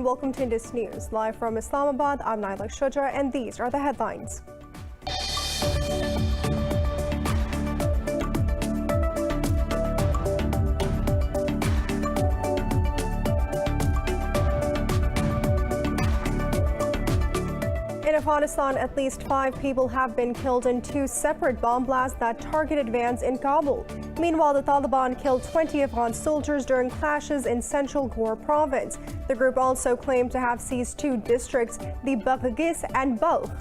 welcome to Indus News. Live from Islamabad, I'm AL-SHABAAB, and these are the headlines. In Afghanistan, at least 5 people have been killed in 2 separate bomb blasts that targeted vans in Kabul. Meanwhile, the Taliban killed 20 Afghan soldiers during clashes in central KOREA province. The group also claimed to have seized 2 districts, the Baghis and Balkh.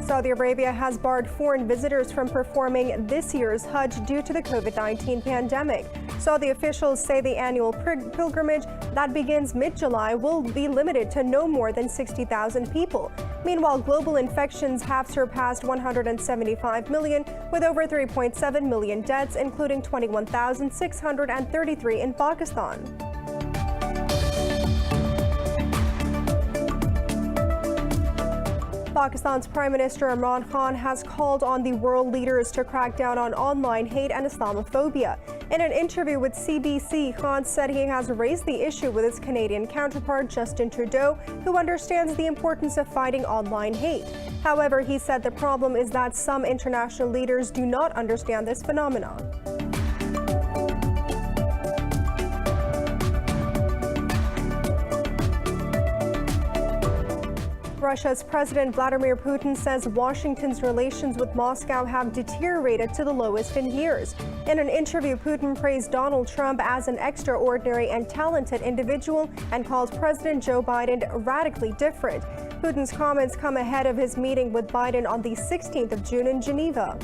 Saudi Arabia has barred foreign visitors from performing this year's Hajj due to the COVID-19 pandemic. Saudi officials say the annual pilgrimage that begins mid-July will be limited to no more than 60,000 people. Meanwhile, global infections have surpassed 175 million, with over 3.7 million deaths, including 21,633 in Pakistan. Pakistan's Prime Minister Imran Khan has called on the world leaders to crack down on online hate and Islamophobia. In an interview with CBC, Khan said he has raised the issue with his Canadian counterpart Justin Trudeau, who understands the importance of fighting online hate. However, he said the problem is that some international leaders do not understand this phenomenon. Russia's President Vladimir Putin says Washington's relations with Moscow have deteriorated to the lowest in years. In an interview, Putin praised Donald Trump as an extraordinary and talented individual and called President Joe Biden radically different. Putin's comments come ahead of his meeting with Biden on the 16th of June in Geneva.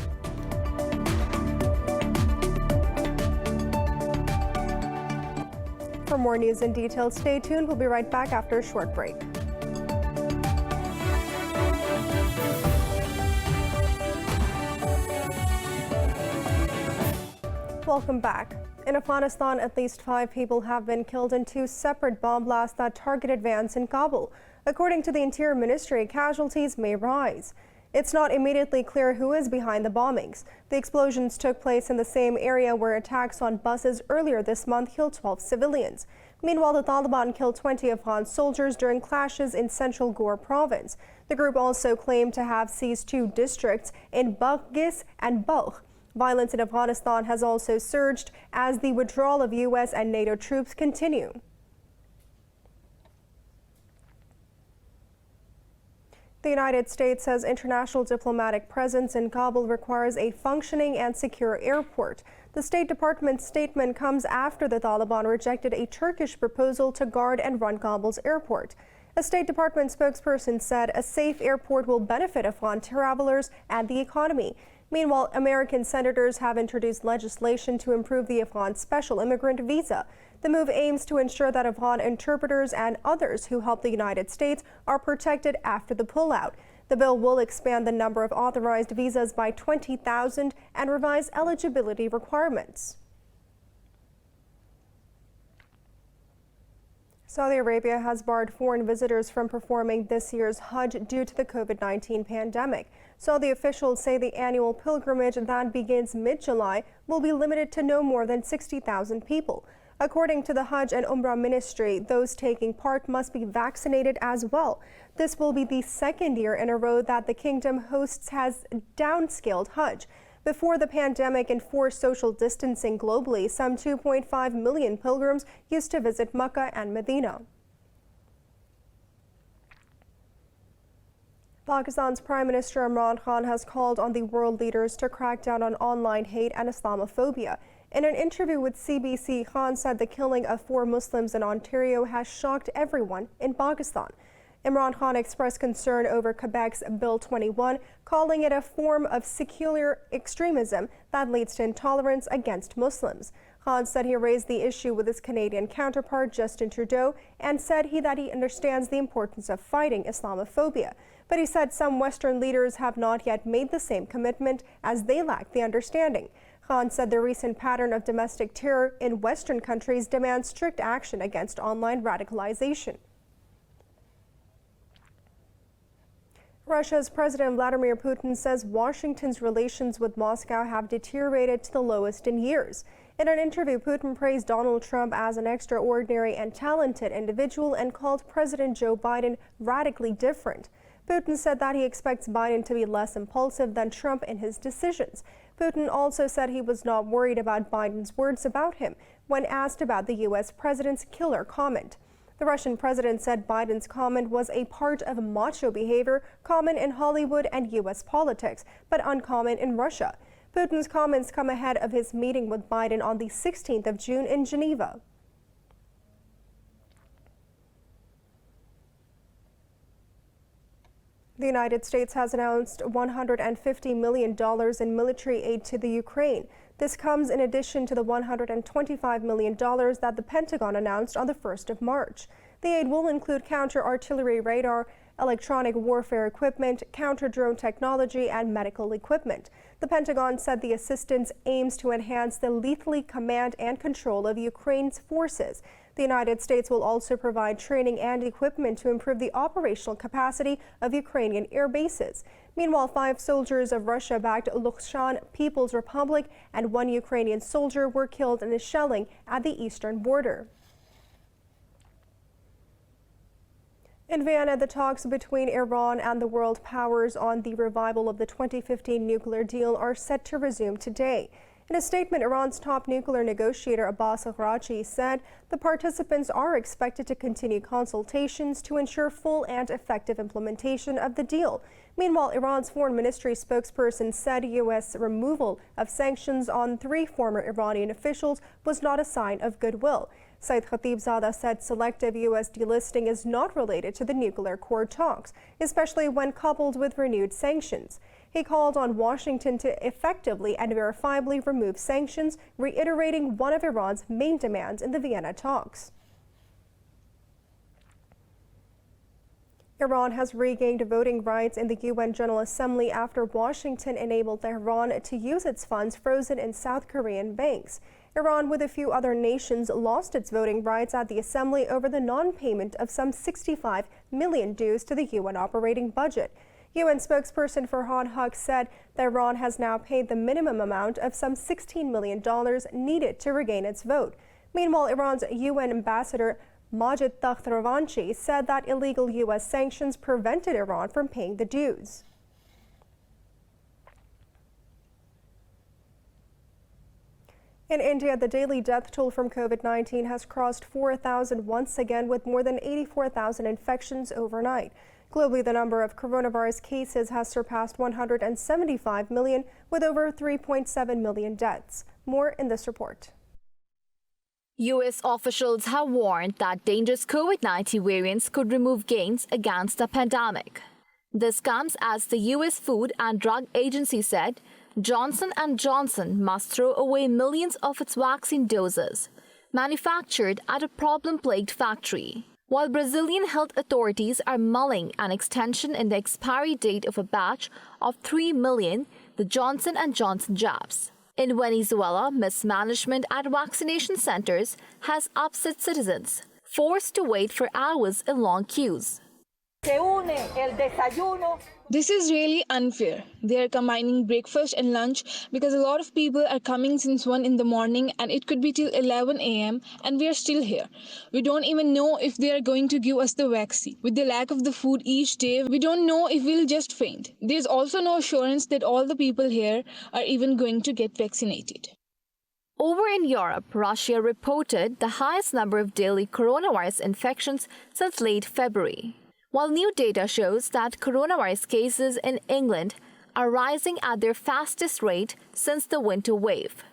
For more news and details, stay tuned. We'll be right back after a short break. Welcome back. In Afghanistan, at least 5 people have been killed in 2 separate bomb blasts that targeted vans in Kabul. According to the Interior Ministry, casualties may rise. It's not immediately clear who is behind the bombings. The explosions took place in the same area where attacks on buses earlier this month killed 12 civilians. Meanwhile, the Taliban killed 20 Afghan soldiers during clashes in central KOREA province. The group also claimed to have seized 2 districts in Baghis and Balkh. Violence in Afghanistan has also surged as the withdrawal of U.S. and NATO troops continue. The United States says international diplomatic presence in Kabul requires a functioning and secure airport. The State Department's statement comes after the Taliban rejected a Turkish proposal to guard and run Kabul's airport. A State Department spokesperson said a safe airport will benefit Afghan travelers and the economy. Meanwhile, American senators have introduced legislation to improve the Afghan special immigrant visa. The move aims to ensure that Afghan interpreters and others who help the United States are protected after the pullout. The bill will expand the number of authorized visas by 20,000 and revise eligibility requirements. Saudi Arabia has barred foreign visitors from performing this year's Hajj due to the COVID-19 pandemic. Saudi officials say the annual pilgrimage that begins mid-July will be limited to no more than 60,000 people. According to the Hajj and Umrah Ministry, those taking part must be vaccinated as well. This will be the 2nd year in a row that the kingdom hosts has downscaled Hajj. Before the pandemic and forced social distancing globally, some 2.5 million pilgrims used to visit Mecca and Medina. Pakistan's Prime Minister Imran Khan has called on the world leaders to crack down on online hate and Islamophobia. In an interview with CBC, Khan said the killing of 4 Muslims in Ontario has shocked everyone in Pakistan. Imran Khan expressed concern over Quebec's Bill 21, calling it a form of secular extremism that leads to intolerance against Muslims. Khan said he raised the issue with his Canadian counterpart Justin Trudeau and said that he understands the importance of fighting Islamophobia. But he said some Western leaders have not yet made the same commitment as they lack the understanding. Khan said the recent pattern of domestic terror in Western countries demands strict action against online radicalization. Russia's President Vladimir Putin says Washington's relations with Moscow have deteriorated to the lowest in years. In an interview, Putin praised Donald Trump as an extraordinary and talented individual and called President Joe Biden radically different. Putin said that he expects Biden to be less impulsive than Trump in his decisions. Putin also said he was not worried about Biden's words about him when asked about the U.S. president's killer comment. The Russian president said Biden's comment was a part of macho behavior common in Hollywood and U.S. politics, but uncommon in Russia. Putin's comments come ahead of his meeting with Biden on the 16th of June in Geneva. The United States has announced $150 million in military aid to the Ukraine. This comes in addition to the $125 million that the Pentagon announced on the 1st of March. The aid will include counter-artillery radar, electronic warfare equipment, counter-drone technology, and medical equipment. The Pentagon said the assistance aims to enhance the lethal command and control of Ukraine's forces. The United States will also provide training and equipment to improve the operational capacity of Ukrainian air bases. Meanwhile, 5 soldiers of Russia-backed Luhansk People's Republic and 1 Ukrainian soldier were killed in a shelling at the eastern border. In Vienna, the talks between Iran and the world powers on the revival of the 2015 nuclear deal are set to resume today. In a statement, Iran's top nuclear negotiator Abbas Araghchi said the participants are expected to continue consultations to ensure full and effective implementation of the deal. Meanwhile, Iran's foreign ministry spokesperson said U.S. removal of sanctions on 3 former Iranian officials was not a sign of goodwill. Saeed Khatibzadeh said selective U.S. delisting is not related to the nuclear accord talks, especially when coupled with renewed sanctions. He called on Washington to effectively and verifiably remove sanctions, reiterating one of Iran's main demands in the Vienna talks. Iran has regained voting rights in the UN General Assembly after Washington enabled Tehran to use its funds frozen in South Korean banks. Iran, with a few other nations, lost its voting rights at the Assembly over the non-payment of some 65 million dues to the UN operating budget. UN spokesperson Farhan Haq said that Iran has now paid the minimum amount of some $16 million needed to regain its vote. Meanwhile, Iran's UN ambassador Majid Takhtravanchi said that illegal U.S. sanctions prevented Iran from paying the dues. In India, the daily death toll from COVID-19 has crossed 4,000 once again, with more than 84,000 infections overnight. Globally, the number of coronavirus cases has surpassed 175 million, with over 3.7 million deaths. More in this report. U.S. officials have warned that dangerous COVID-19 variants could remove gains against the pandemic. This comes as the U.S. Food and Drug Agency said Johnson & Johnson must throw away millions of its vaccine doses manufactured at a problem-plagued factory, while Brazilian health authorities are mulling an extension in the expiry date of a batch of 3 million the Johnson & Johnson jabs. In Venezuela, mismanagement at vaccination centers has upset citizens, forced to wait for hours in long queues. This is really unfair. They are combining breakfast and lunch because a lot of people are coming since 1 in the morning and it could be till 11 a.m. and we are still here. We don't even know if they are going to give us the vaccine. With the lack of the food each day, we don't know if we'll just faint. There's also no assurance that all the people here are even going to get vaccinated. Over in Europe, Russia reported the highest number of daily coronavirus infections since late February, while new data shows that coronavirus cases in England are rising at their fastest rate since the winter wave.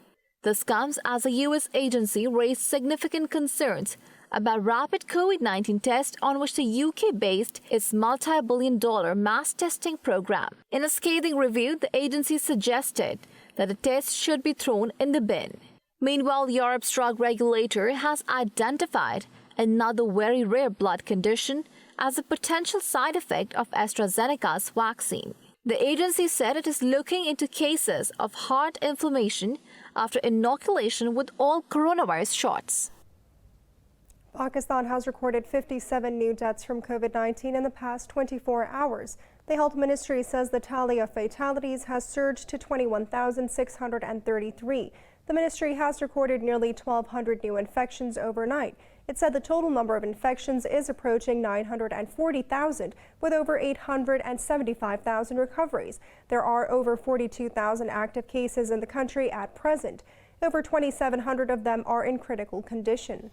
This comes as a U.S. agency raised significant concerns about rapid COVID-19 tests on which the UK based its multi-billion-dollar mass testing program. In a scathing review, the agency suggested that the tests should be thrown in the bin. Meanwhile, Europe's drug regulator has identified another very rare blood condition as a potential side effect of AstraZeneca's vaccine. The agency said it is looking into cases of heart inflammation after inoculation with all coronavirus shots. Pakistan has recorded 57 new deaths from COVID-19 in the past 24 hours. The health ministry says the tally of fatalities has surged to 21,633. The ministry has recorded nearly 1,200 new infections overnight. It said the total number of infections is approaching 940,000, with over 875,000 recoveries. There are over 42,000 active cases in the country at present. Over 2,700 of them are in critical condition.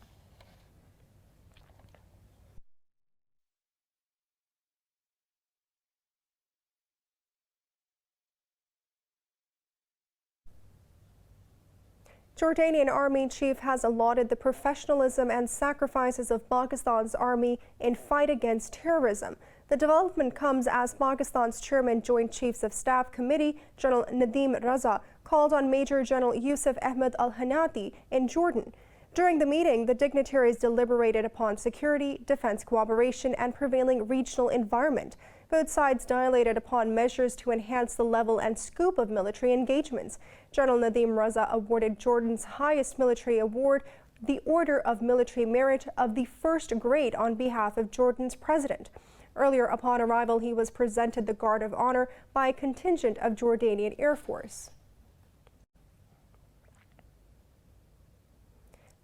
Jordanian Army Chief has lauded the professionalism and sacrifices of Pakistan's army in fight against terrorism. The development comes as Pakistan's Chairman Joint Chiefs of Staff Committee, General Nadeem Raza, called on Major General Yusuf Ahmed al-Hanati in Jordan. During the meeting, the dignitaries deliberated upon security, defense cooperation, and prevailing regional environment. Both sides dilated upon measures to enhance the level and scope of military engagements. General Nadeem Raza awarded Jordan's highest military award, the Order of Military Merit of the first grade, on behalf of Jordan's president. Earlier, upon arrival, he was presented the Guard of Honor by a contingent of Jordanian Air Force.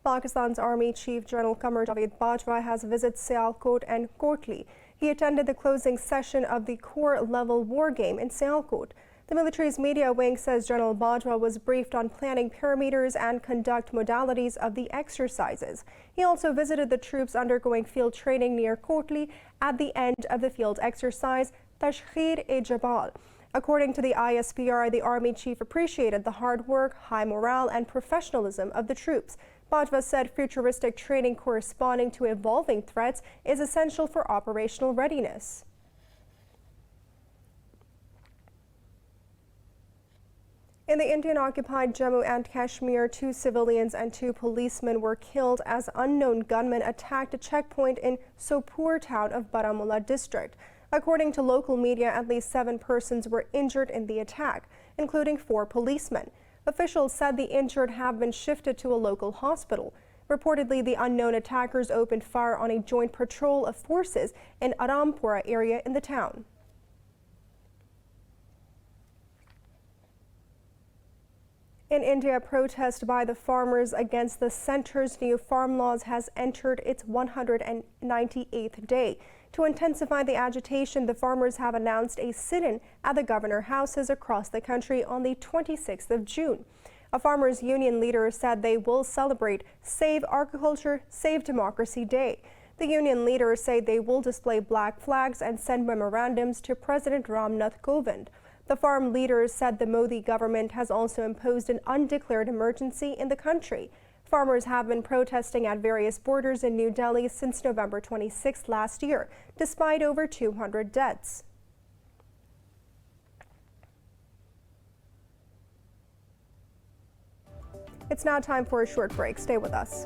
Pakistan's Army Chief General Qamar Javed Bajwa has visited SIALKOT and KOTLI. He attended the closing session of the Corps level war game in SIALKOT. The military's media wing says General Bajwa was briefed on planning parameters and conduct modalities of the exercises. He also visited the troops undergoing field training near KOTLI at the end of the field exercise, Tashkhir-e-Jabal. According to the ISPR, the Army Chief appreciated the hard work, high morale, and professionalism of the troops. Bajwa said futuristic training corresponding to evolving threats is essential for operational readiness. In the Indian-occupied Jammu and Kashmir, 2 civilians and 2 policemen were killed as unknown gunmen attacked a checkpoint in Sopur town of Baramulla district. According to local media, at least 7 persons were injured in the attack, including 4 policemen. Officials said the injured have been shifted to a local hospital. Reportedly, the unknown attackers opened fire on a joint patrol of forces in Arampura area in the town. In India, protest by the farmers against the centre's new farm laws has entered its 198th day. To intensify the agitation, the farmers have announced a sit-in at the governor houses across the country on the 26th of June. A farmers' union leader said they will celebrate Save Agriculture, Save Democracy Day. The union leaders say they will display black flags and send memorandums to President Ram Nath Kovind. The farm leaders said the Modi government has also imposed an undeclared emergency in the country. Farmers have been protesting at various borders in New Delhi since November 26 last year, despite over 200 deaths. It's now time for a short break. Stay with us.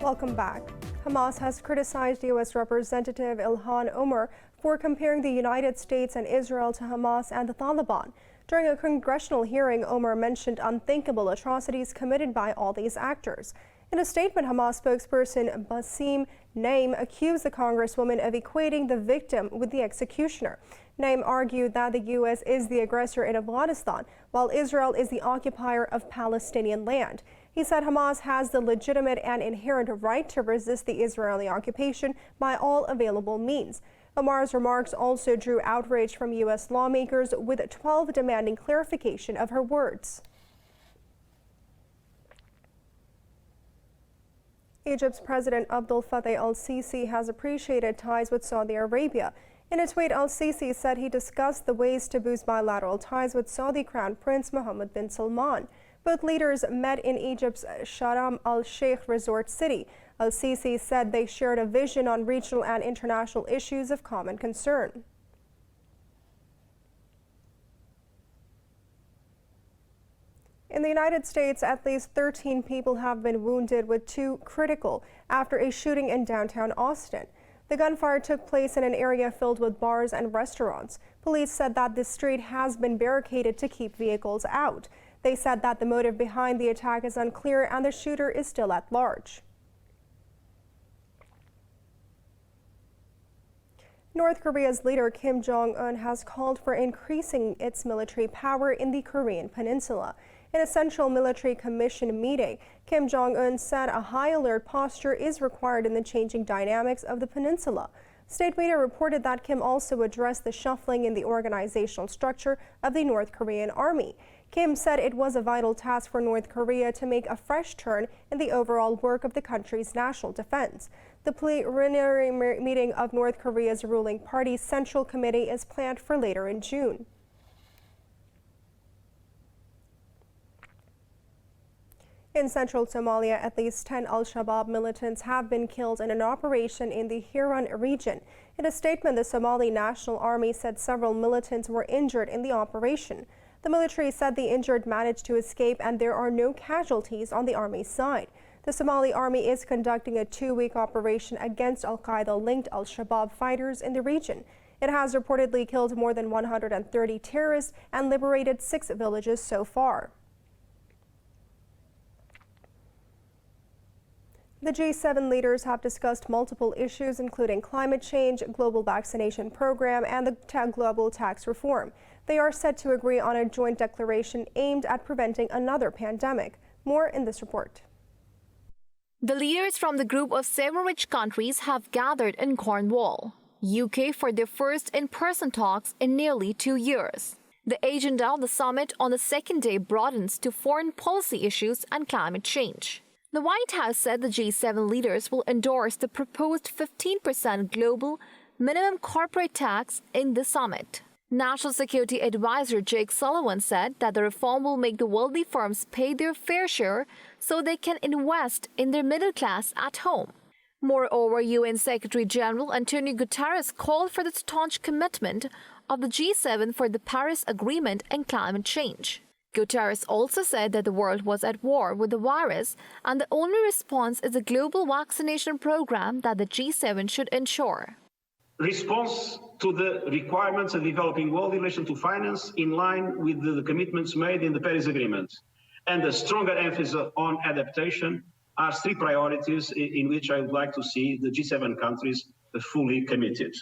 Welcome back. Hamas has criticized U.S. Representative ILHAN Omar for comparing the United States and Israel to Hamas and the Taliban. During a congressional hearing, Omar mentioned unthinkable atrocities committed by all these actors. In a statement, Hamas spokesperson Bassem Naim accused the Congresswoman of equating the victim with the executioner. Naim argued that the U.S. is the aggressor in Afghanistan, while Israel is the occupier of Palestinian land. He said Hamas has the legitimate and inherent right to resist the Israeli occupation by all available means. Omar's remarks also drew outrage from U.S. lawmakers, with 12 demanding clarification of her words. Egypt's President Abdel Fattah al-Sisi has appreciated ties with Saudi Arabia. In a tweet, al-Sisi said he discussed the ways to boost bilateral ties with Saudi Crown Prince Mohammed bin Salman. Both leaders met in Egypt's Sharm el-Sheikh resort city. Al-Sisi said they shared a vision on regional and international issues of common concern. In In the United States, at least 13 people have been wounded, with 2 critical after a shooting in downtown Austin. The gunfire took place in an area filled with bars and restaurants. Police said that the street has been barricaded to keep vehicles out. They said that the motive behind the attack is unclear and the shooter is still at large. North Korea's leader Kim Jong-un has called for increasing its military power in the Korean peninsula. In a Central Military Commission meeting, Kim Jong-un said a high alert posture is required in the changing dynamics of the peninsula. State media reported that Kim also addressed the shuffling in the organizational structure of the North Korean army. Kim said it was a vital task for North Korea to make a fresh turn in the overall work of the country's national defense. The plenary meeting of North Korea's ruling party's Central Committee is planned for later in June. In central Somalia, at least 10 Al-Shabaab militants have been killed in an operation in the Hiran region. In a statement, the Somali National Army said several militants were injured in the operation. The military said the injured managed to escape and there are no casualties on the army's side. The Somali army is conducting a 2-week operation against Al-Qaeda-linked Al-Shabaab fighters in the region. It has reportedly killed more than 130 terrorists and liberated 6 villages so far. The G7 leaders have discussed multiple issues, including climate change, global vaccination program, and the global tax reform. They are set to agree on a joint declaration aimed at preventing another pandemic. More in this report. The leaders from the group of 7 rich countries have gathered in Cornwall, UK, for their first in-person talks in nearly 2 years. The agenda of the summit on the second day broadens to foreign policy issues and climate change. The White House said the G7 leaders will endorse the proposed 15% global minimum corporate tax in the summit. National Security Advisor Jake Sullivan said that the reform will make the wealthy firms pay their fair share so they can invest in their middle class at home. Moreover, UN Secretary General Antonio Guterres called for the staunch commitment of the G7 for the Paris Agreement and climate change. Guterres also said that the world was at war with the virus and the only response is a global vaccination program that the G7 should ensure. Response to the requirements of the developing world in relation to finance in line with the commitments made in the Paris Agreement and a stronger emphasis on adaptation are 3 priorities in which I would like to see the G7 countries fully committed.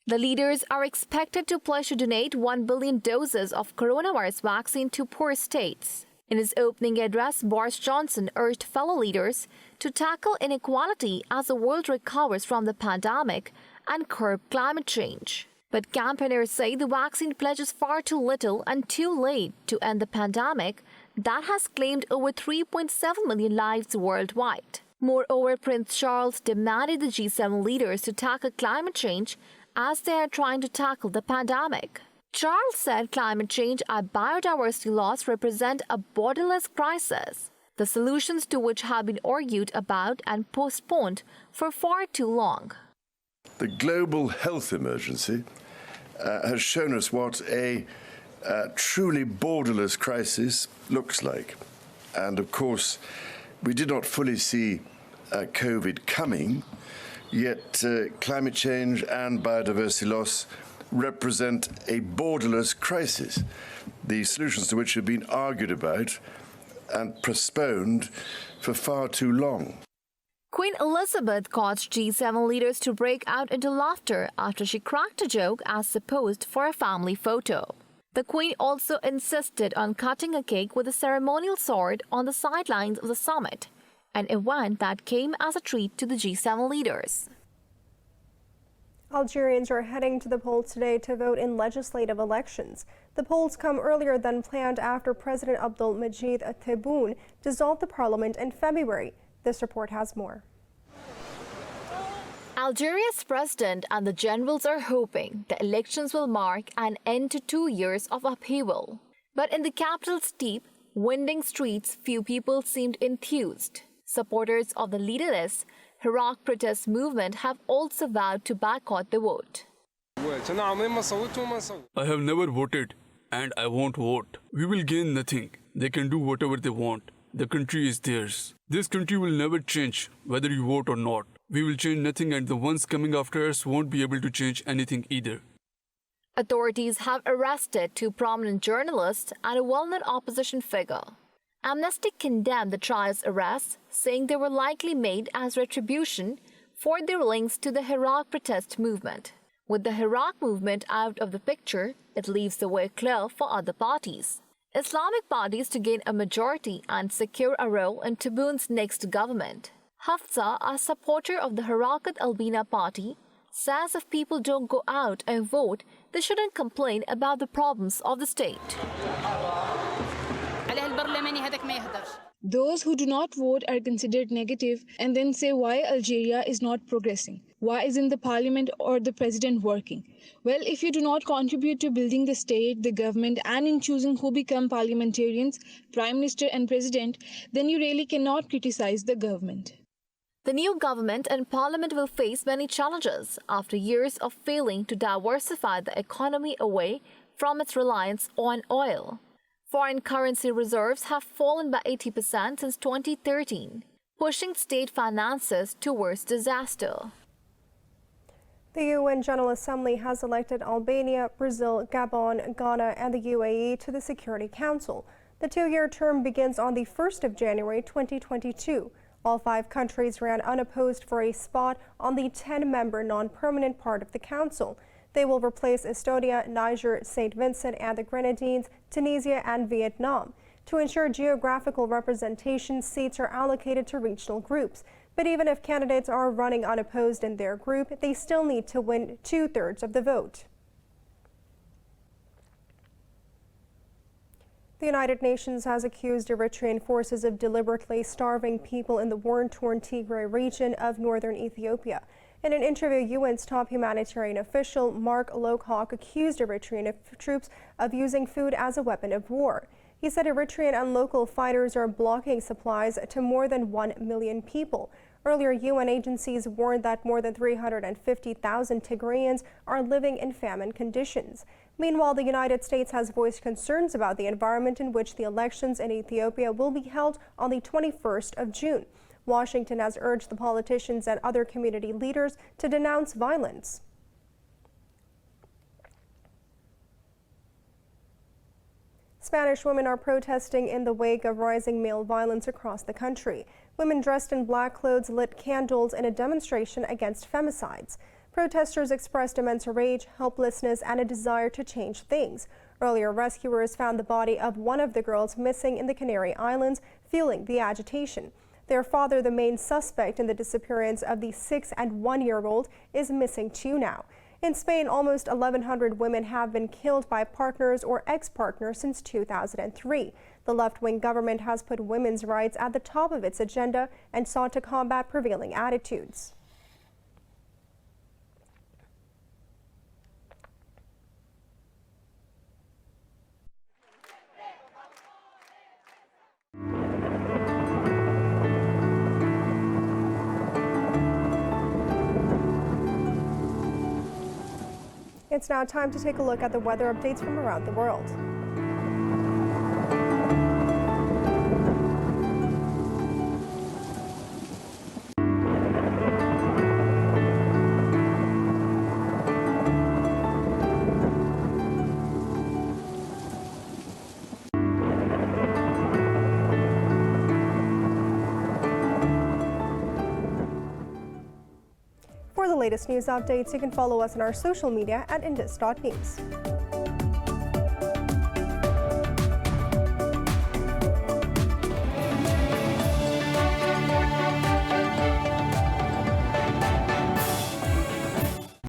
The leaders are expected to pledge to donate 1 billion doses of coronavirus vaccine to poor states. In his opening address, Boris Johnson urged fellow leaders to tackle inequality as the world recovers from the pandemic and curb climate change. But campaigners say the vaccine pledges far too little and too late to end the pandemic that has claimed over 3.7 million lives worldwide. Moreover, Prince Charles demanded the G7 leaders to tackle climate change as they are trying to tackle the pandemic. Charles said climate change and biodiversity loss represent a borderless crisis, the solutions to which have been argued about and postponed for far too long. The global health emergency has shown us what a truly borderless crisis looks like. And of course, we did not fully see COVID coming, yet climate change and biodiversity loss represent a borderless crisis, the solutions to which have been argued about and postponed for far too long. Queen Elizabeth caused G7 leaders to break out into laughter after she cracked a joke as supposed for a family photo. The Queen also insisted on cutting a cake with a ceremonial sword on the sidelines of the summit, an event that came as a treat to the G7 leaders. Algerians are heading to the polls today to vote in legislative elections. The polls come earlier than planned after President Abdelmajid Tebboune dissolved the parliament in February. This report has more. Algeria's president and the generals are hoping the elections will mark an end to 2 years of upheaval. But in the capital's steep, winding streets, few people seemed enthused. Supporters of the leaderless Iraq protest movement have also vowed to boycott the vote. I have never voted and I won't vote. We will gain nothing. They can do whatever they want. The country is theirs. This country will never change, whether you vote or not. We will change nothing, and the ones coming after us won't be able to change anything either. Authorities have arrested 2 prominent journalists and a well-known opposition figure. Amnesty condemned the trial's arrests, saying they were likely made as retribution for their links to the Iraq protest movement. With the Iraq movement out of the picture, it leaves the way clear for other parties. Islamic parties to gain a majority and secure a role in Tebboun's next government. Hafsa, a supporter of the Harakat al-Bina party, says if people don't go out and vote, they shouldn't complain about the problems of the state. Those who do not vote are considered negative and then say why Algeria is not progressing. Why isn't the parliament or the president working? Well, if you do not contribute to building the state, the government, and in choosing who become parliamentarians, prime minister and president, then you really cannot criticize the government. The new government and parliament will face many challenges after years of failing to diversify the economy away from its reliance on oil. Foreign currency reserves have fallen by 80% since 2013, pushing state finances towards disaster. The UN General Assembly has elected Albania, Brazil, Gabon, Ghana, and the UAE to the Security Council. The 2-year term begins on the 1st of January 2022. All 5 countries ran unopposed for a spot on the 10-member non-permanent part of the Council. They will replace Estonia, Niger, St. Vincent and the Grenadines, Tunisia, and Vietnam. To ensure geographical representation, seats are allocated to regional groups. But even if candidates are running unopposed in their group, they still need to win 2/3 of the vote. The United Nations has accused Eritrean forces of deliberately starving people in the war-torn Tigray region of northern Ethiopia. In an interview, UN's top humanitarian official, Mark Lowcock, accused Eritrean troops of using food as a weapon of war. He said Eritrean and local fighters are blocking supplies to more than 1 million people. Earlier, UN agencies warned that more than 350,000 Tigrayans are living in famine conditions. Meanwhile, the United States has voiced concerns about the environment in which the elections in Ethiopia will be held on the 21st of June. Washington has urged the politicians and other community leaders to denounce violence. Spanish women are protesting in the wake of rising male violence across the country. Women dressed in black clothes lit candles in a demonstration against femicides. Protesters expressed immense rage, helplessness, and a desire to change things. Earlier, rescuers found the body of one of the girls missing in the Canary Islands, fueling the agitation. Their father, the main suspect in the disappearance of the 6- and 1-year-old, is missing too now. In Spain, almost 1,100 women have been killed by partners or ex-partners since 2003. The left-wing government has put women's rights at the top of its agenda and sought to combat prevailing attitudes. It's now time to take a look at the weather updates from around the world. For the latest news updates, you can follow us on our social media at indus.news.